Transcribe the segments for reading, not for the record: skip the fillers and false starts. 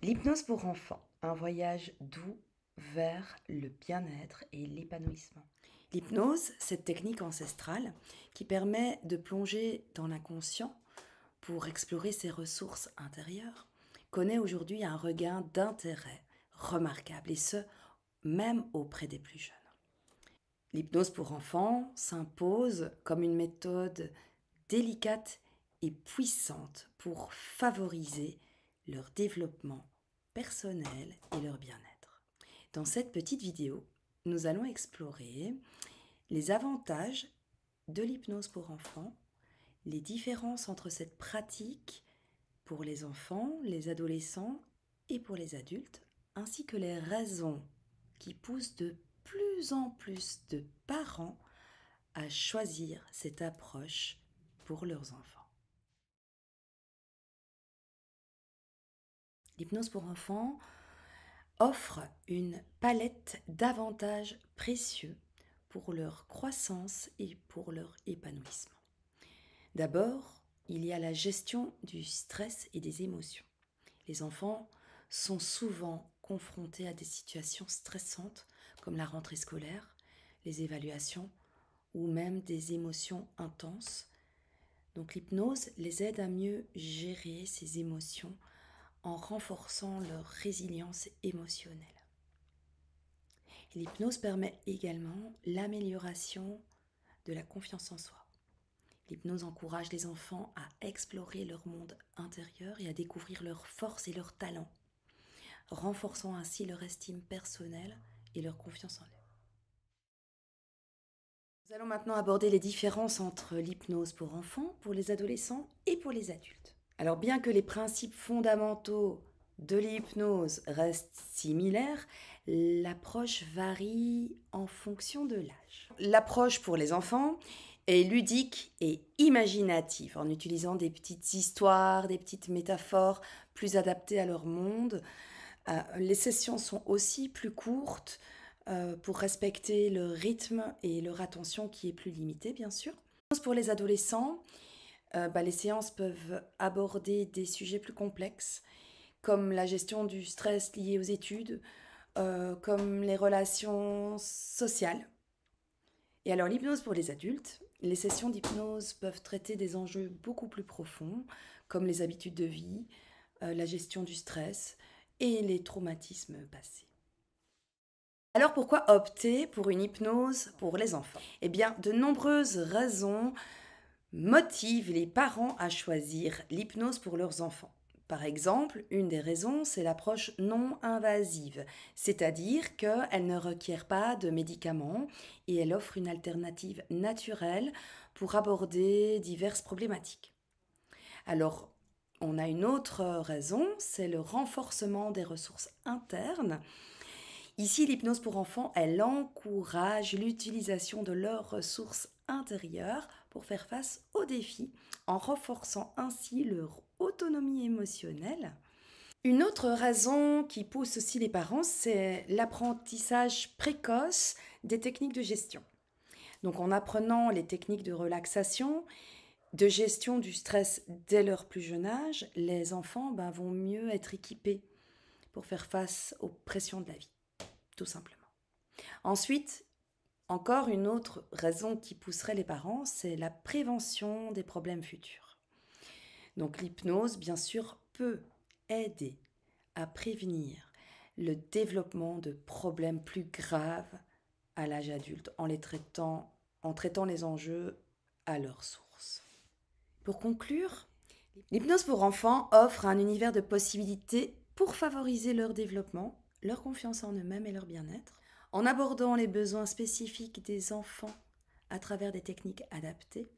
L'hypnose pour enfants, un voyage doux vers le bien-être et l'épanouissement. L'hypnose, cette technique ancestrale qui permet de plonger dans l'inconscient pour explorer ses ressources intérieures, connaît aujourd'hui un regain d'intérêt remarquable, et ce, même auprès des plus jeunes. L'hypnose pour enfants s'impose comme une méthode délicate et puissante pour favoriser leur développement personnel et leur bien-être. Dans cette petite vidéo, nous allons explorer les avantages de l'hypnose pour enfants, les différences entre cette pratique pour les enfants, les adolescents et pour les adultes, ainsi que les raisons qui poussent de plus en plus de parents à choisir cette approche pour leurs enfants. L'hypnose pour enfants offre une palette d'avantages précieux pour leur croissance et pour leur épanouissement. D'abord, il y a la gestion du stress et des émotions. Les enfants sont souvent confrontés à des situations stressantes comme la rentrée scolaire, les évaluations ou même des émotions intenses. Donc l'hypnose les aide à mieux gérer ces émotions en renforçant leur résilience émotionnelle. L'hypnose permet également l'amélioration de la confiance en soi. L'hypnose encourage les enfants à explorer leur monde intérieur et à découvrir leurs forces et leurs talents, renforçant ainsi leur estime personnelle et leur confiance en eux. Nous allons maintenant aborder les différences entre l'hypnose pour enfants, pour les adolescents et pour les adultes. Alors bien que les principes fondamentaux de l'hypnose restent similaires, l'approche varie en fonction de l'âge. L'approche pour les enfants est ludique et imaginative, en utilisant des petites histoires, des petites métaphores plus adaptées à leur monde. Les sessions sont aussi plus courtes pour respecter le rythme et leur attention qui est plus limitée, bien sûr. Pour les adolescents, les séances peuvent aborder des sujets plus complexes, comme la gestion du stress lié aux études, comme les relations sociales. Et alors l'hypnose pour les adultes, les sessions d'hypnose peuvent traiter des enjeux beaucoup plus profonds, comme les habitudes de vie, la gestion du stress et les traumatismes passés. Alors pourquoi opter pour une hypnose pour les enfants? Eh bien, de nombreuses raisons motivent les parents à choisir l'hypnose pour leurs enfants. Par exemple, une des raisons, c'est l'approche non invasive, c'est-à-dire qu'elle ne requiert pas de médicaments et elle offre une alternative naturelle pour aborder diverses problématiques. Alors, on a une autre raison, c'est le renforcement des ressources internes. Ici, l'hypnose pour enfants, elle encourage l'utilisation de leurs ressources intérieures pour faire face aux défis, en renforçant ainsi leur autonomie émotionnelle. Une autre raison qui pousse aussi les parents, c'est l'apprentissage précoce des techniques de gestion. Donc en apprenant les techniques de relaxation, de gestion du stress dès leur plus jeune âge, les enfants vont mieux être équipés pour faire face aux pressions de la vie, tout simplement. Ensuite, encore une autre raison qui pousserait les parents, c'est la prévention des problèmes futurs. Donc l'hypnose, bien sûr, peut aider à prévenir le développement de problèmes plus graves à l'âge adulte en traitant les enjeux à leur source. Pour conclure, l'hypnose pour enfants offre un univers de possibilités pour favoriser leur développement, leur confiance en eux-mêmes et leur bien-être, en abordant les besoins spécifiques des enfants à travers des techniques adaptées.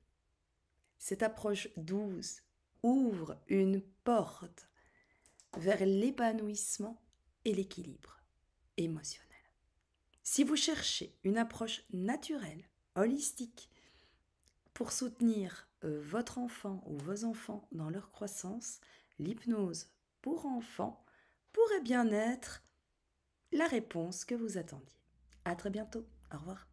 Cette approche douce ouvre une porte vers l'épanouissement et l'équilibre émotionnel. Si vous cherchez une approche naturelle, holistique, pour soutenir votre enfant ou vos enfants dans leur croissance, l'hypnose pour enfants pourrait bien être la réponse que vous attendiez. À très bientôt. Au revoir.